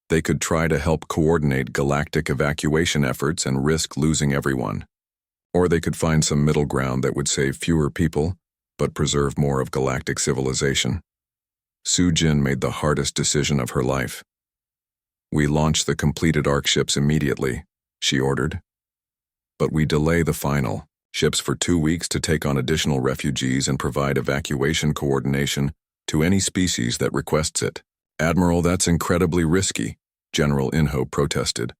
They could try to help coordinate galactic evacuation efforts and risk losing everyone. Or they could find some middle ground that would save fewer people, but preserve more of galactic civilization. Sujin made the hardest decision of her life. We launch the completed ARC ships immediately, she ordered. But we delay the final ships for 2 weeks to take on additional refugees and provide evacuation coordination to any species that requests it. Admiral, that's incredibly risky, General Inho protested.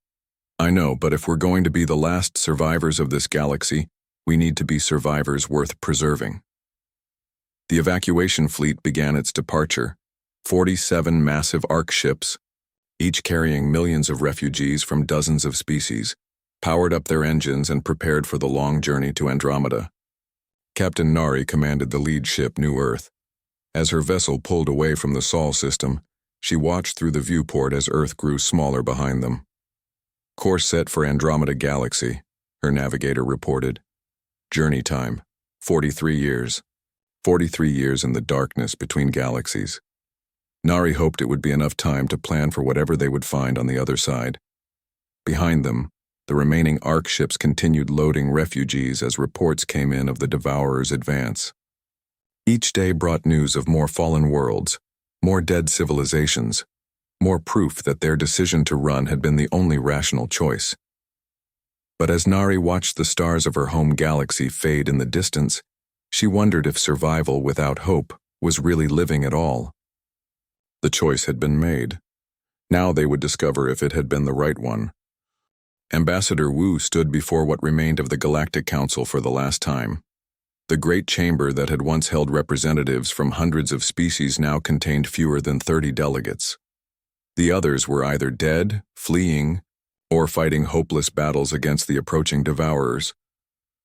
I know, but if we're going to be the last survivors of this galaxy, we need to be survivors worth preserving. The evacuation fleet began its departure. 47 massive ARC ships, each carrying millions of refugees from dozens of species, powered up their engines and prepared for the long journey to Andromeda. Captain Nari commanded the lead ship, New Earth. As her vessel pulled away from the Sol system, she watched through the viewport as Earth grew smaller behind them. Course set for Andromeda Galaxy, her navigator reported. Journey time, 43 years. 43 years in the darkness between galaxies. Nari hoped it would be enough time to plan for whatever they would find on the other side. Behind them, the remaining ARC ships continued loading refugees as reports came in of the Devourer's advance. Each day brought news of more fallen worlds, more dead civilizations, more proof that their decision to run had been the only rational choice. But as Nari watched the stars of her home galaxy fade in the distance, she wondered if survival without hope was really living at all. The choice had been made. Now they would discover if it had been the right one. Ambassador Wu stood before what remained of the Galactic Council for the last time. The great chamber that had once held representatives from hundreds of species now contained fewer than 30 delegates. The others were either dead, fleeing, or fighting hopeless battles against the approaching devourers.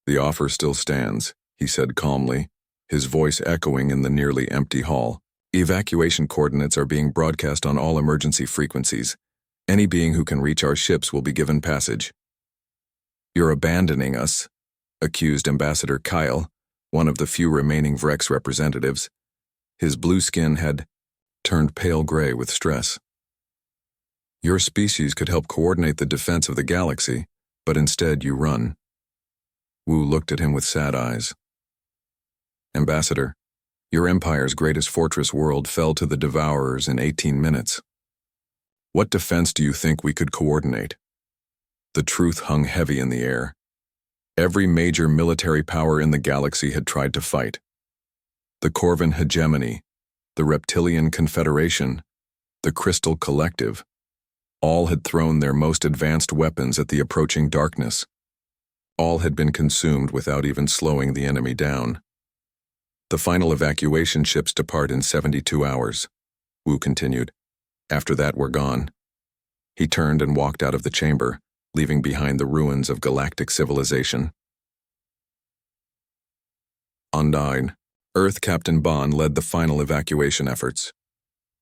The offer still stands, he said calmly, his voice echoing in the nearly empty hall. Evacuation coordinates are being broadcast on all emergency frequencies. Any being who can reach our ships will be given passage. You're abandoning us, accused Ambassador Kyle, one of the few remaining Vrex representatives. His blue skin had turned pale gray with stress. Your species could help coordinate the defense of the galaxy, but instead you run. Wu looked at him with sad eyes. Ambassador, your empire's greatest fortress world fell to the Devourers in 18 minutes. What defense do you think we could coordinate? The truth hung heavy in the air. Every major military power in the galaxy had tried to fight. The Corvin hegemony, the Reptilian Confederation, the Crystal Collective, all had thrown their most advanced weapons at the approaching darkness. All had been consumed without even slowing the enemy down. The final evacuation ships depart in 72 hours, Wu continued. After that, we're gone. He turned and walked out of the chamber, leaving behind the ruins of galactic civilization. On 9, Earth Captain Bond led the final evacuation efforts.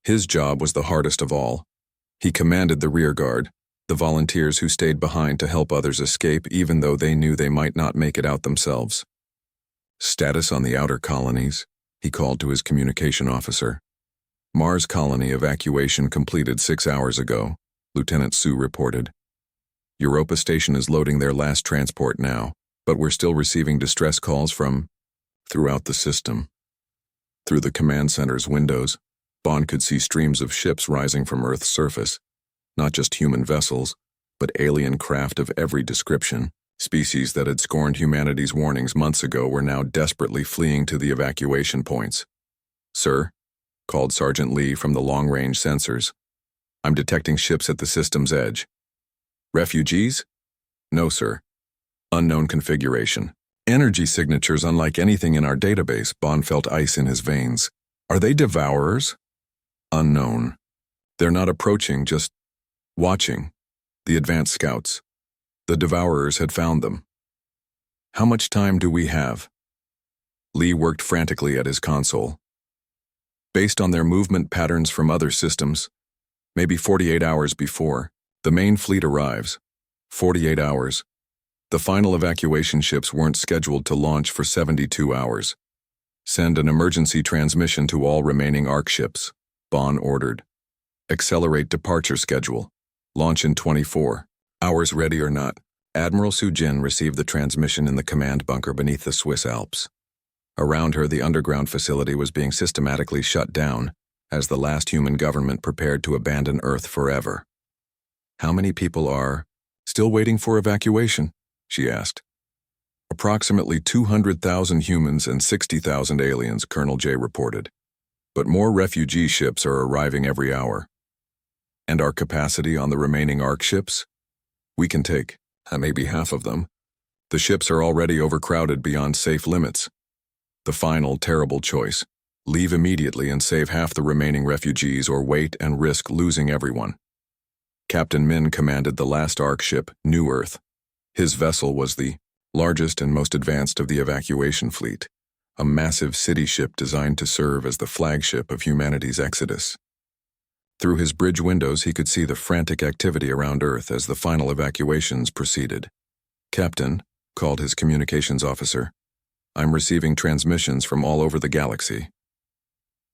His job was the hardest of all. He commanded the rearguard, the volunteers who stayed behind to help others escape even though they knew they might not make it out themselves. Status on the outer colonies, he called to his communication officer. Mars colony evacuation completed 6 hours ago, Lieutenant Sue reported. Europa Station is loading their last transport now, but we're still receiving distress calls from throughout the system. Through the command center's windows, Bond could see streams of ships rising from Earth's surface, not just human vessels, but alien craft of every description. Species that had scorned humanity's warnings months ago were now desperately fleeing to the evacuation points. "Sir," called Sergeant Lee from the long-range sensors. "I'm detecting ships at the system's edge." "Refugees?" "No, sir. Unknown configuration. Energy signatures unlike anything in our database." Bond felt ice in his veins. "Are they devourers?" "Unknown. They're not approaching, just watching. The advanced scouts. The devourers had found them." "How much time do we have?" Lee worked frantically at his console. "Based on their movement patterns from other systems, maybe 48 hours before the main fleet arrives. 48 hours. The final evacuation ships weren't scheduled to launch for 72 hours. Send an emergency transmission to all remaining ARC ships," Bond ordered. "Accelerate departure schedule. Launch in 24 hours, ready or not." Admiral Sujin received the transmission in the command bunker beneath the Swiss Alps. Around her, the underground facility was being systematically shut down as the last human government prepared to abandon Earth forever. "How many people are still waiting for evacuation?" she asked. "Approximately 200,000 humans and 60,000 aliens," Colonel J reported. "But more refugee ships are arriving every hour." "And our capacity on the remaining ARC ships?" "We can take maybe half of them. The ships are already overcrowded beyond safe limits. The final, terrible choice: leave immediately and save half the remaining refugees, or wait and risk losing everyone." Captain Min commanded the last ARC ship, New Earth. His vessel was the largest and most advanced of the evacuation fleet, a massive city ship designed to serve as the flagship of humanity's exodus. Through his bridge windows, he could see the frantic activity around Earth as the final evacuations proceeded. "Captain," called his communications officer, "I'm receiving transmissions from all over the galaxy."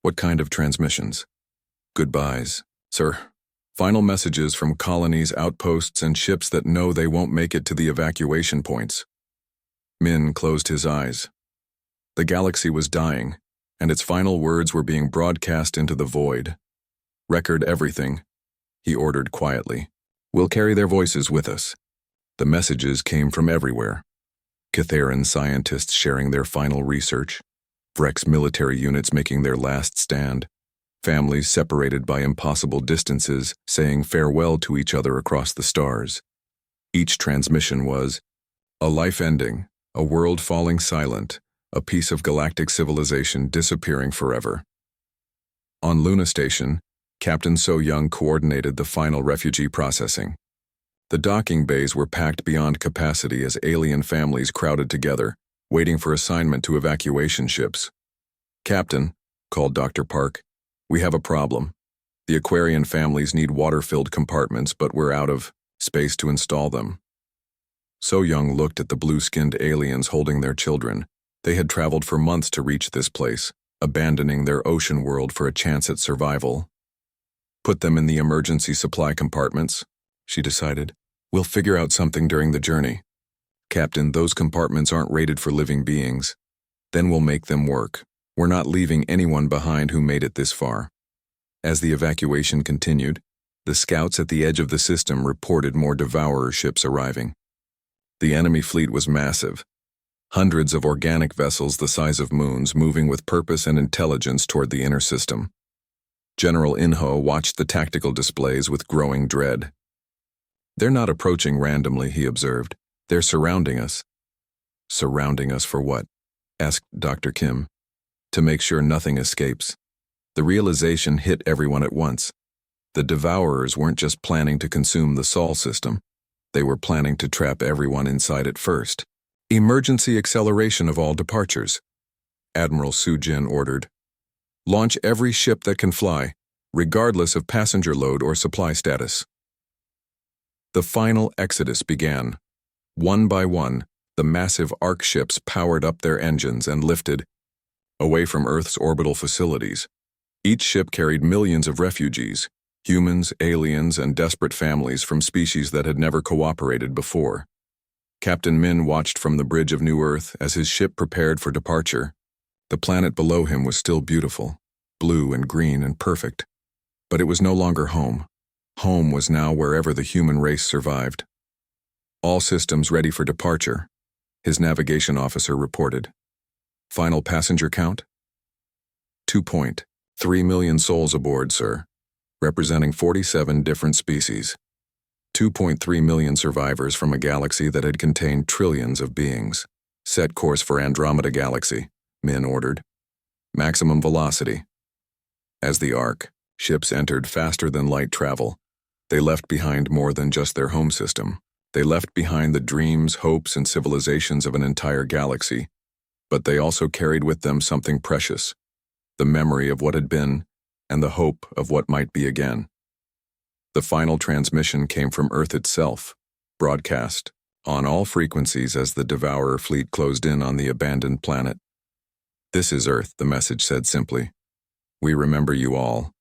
"What kind of transmissions?" "Goodbyes, sir. Final messages from colonies, outposts, and ships that know they won't make it to the evacuation points." Min closed his eyes. The galaxy was dying, and its final words were being broadcast into the void. "Record everything," he ordered quietly. "We'll carry their voices with us." The messages came from everywhere. Catheran scientists sharing their final research, Vrex military units making their last stand, families separated by impossible distances saying farewell to each other across the stars. Each transmission was a life ending, a world falling silent, a piece of galactic civilization disappearing forever. On Luna Station, Captain So Young coordinated the final refugee processing. The docking bays were packed beyond capacity as alien families crowded together, waiting for assignment to evacuation ships. "Captain," called Dr. Park, "we have a problem. The Aquarian families need water-filled compartments, but we're out of space to install them." So Young looked at the blue-skinned aliens holding their children. They had traveled for months to reach this place, abandoning their ocean world for a chance at survival. "Put them in the emergency supply compartments," she decided. "We'll figure out something during the journey." "Captain, those compartments aren't rated for living beings." "Then we'll make them work. We're not leaving anyone behind who made it this far." As the evacuation continued, the scouts at the edge of the system reported more devourer ships arriving. The enemy fleet was massive. Hundreds of organic vessels the size of moons moving with purpose and intelligence toward the inner system. General Inho watched the tactical displays with growing dread. "They're not approaching randomly," he observed. "They're surrounding us." "Surrounding us for what?" asked Dr. Kim. "To make sure nothing escapes." The realization hit everyone at once. The Devourers weren't just planning to consume the Sol system. They were planning to trap everyone inside it first. "Emergency acceleration of all departures," Admiral Sujin ordered. "Launch every ship that can fly, regardless of passenger load or supply status." The final exodus began. One by one, the massive ARC ships powered up their engines and lifted away from Earth's orbital facilities. Each ship carried millions of refugees, humans, aliens, and desperate families from species that had never cooperated before. Captain Min watched from the bridge of New Earth as his ship prepared for departure. The planet below him was still beautiful, blue and green and perfect. But it was no longer home. Home was now wherever the human race survived. "All systems ready for departure," his navigation officer reported. "Final passenger count?" 2.3 million souls aboard, sir, representing 47 different species. 2.3 million survivors from a galaxy that had contained trillions of beings. Set course for Andromeda Galaxy, Min ordered. Maximum velocity. As the ARC ships entered faster than light travel, they left behind more than just their home system. They left behind the dreams, hopes, and civilizations of an entire galaxy. But they also carried with them something precious, the memory of what had been and the hope of what might be again. The final transmission came from Earth itself, broadcast on all frequencies as the Devourer fleet closed in on the abandoned planet. "This is Earth," the message said simply. "We remember you all."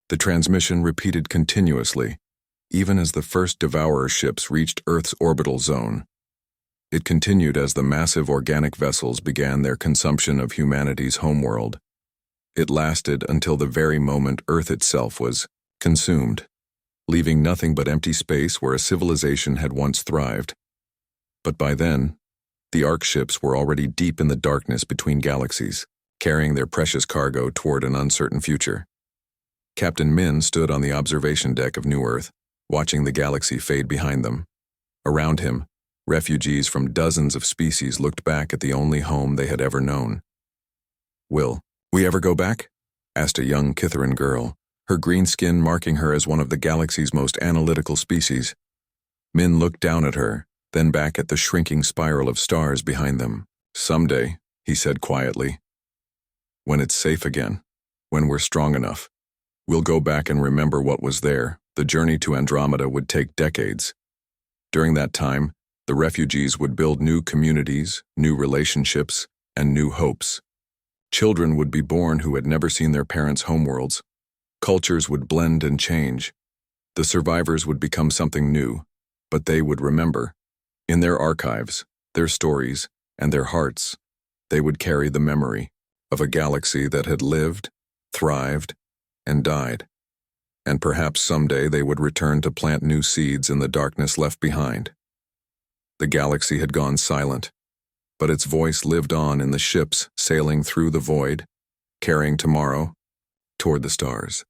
The transmission repeated continuously, even as the first Devourer ships reached Earth's orbital zone. It continued as the massive organic vessels began their consumption of humanity's homeworld. It lasted until the very moment Earth itself was consumed, leaving nothing but empty space where a civilization had once thrived. But by then, the ARC ships were already deep in the darkness between galaxies, carrying their precious cargo toward an uncertain future. Captain Min stood on the observation deck of New Earth, watching the galaxy fade behind them. Around him, refugees from dozens of species looked back at the only home they had ever known. "Will we ever go back?" asked a young Kitharan girl, her green skin marking her as one of the galaxy's most analytical species. Min looked down at her, then back at the shrinking spiral of stars behind them. "Someday," he said quietly. "When it's safe again, when we're strong enough. We'll go back and remember what was there." The journey to Andromeda would take decades. During that time, the refugees would build new communities, new relationships, and new hopes. Children would be born who had never seen their parents' homeworlds. Cultures would blend and change. The survivors would become something new, but they would remember. In their archives, their stories, and their hearts, they would carry the memory of a galaxy that had lived, thrived, and died. And perhaps someday they would return to plant new seeds in the darkness left behind. The galaxy had gone silent, but its voice lived on in the ships sailing through the void, carrying tomorrow toward the stars.